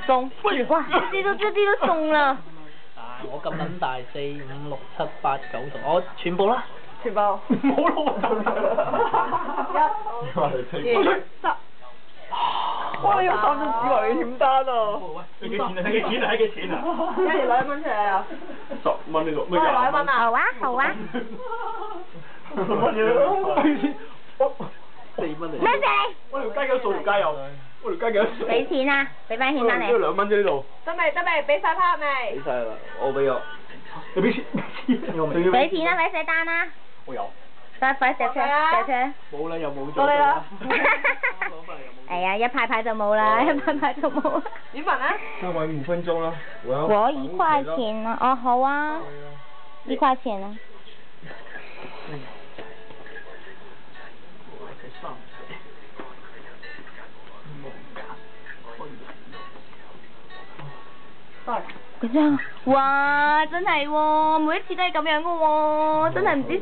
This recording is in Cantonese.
送，哇！一啲都送啦。我咁撚大，4、5、6、7、8、9、10，我全部啦。全部。唔好攞1、2、3。哇！你有3張紙為你欠單啊！你幾錢啊？幾錢啊？幾錢啊1人攞1蚊出嚟啊！10蚊呢度，咩20攞1蚊啊？好啊，好啊。乜嘢4蚊嚟。咩事？我條街幾多數？條街有？我條街幾多數？俾錢啊！俾翻錢單你。呢度2蚊啫呢度。得未？俾晒卡未？俾晒啦，我俾咗。你俾錢？俾錢啦！快寫單啦！我有。快寫出，寫出。冇啦，又冇咗。到你啦。哎呀，一排就冇啦，一排就冇。點問啊再玩5分鐘啦。我1塊錢啊！哦，好啊。1塊錢啊。佢真，哇！真係喎，每一次都係咁樣嘅喎，真係唔知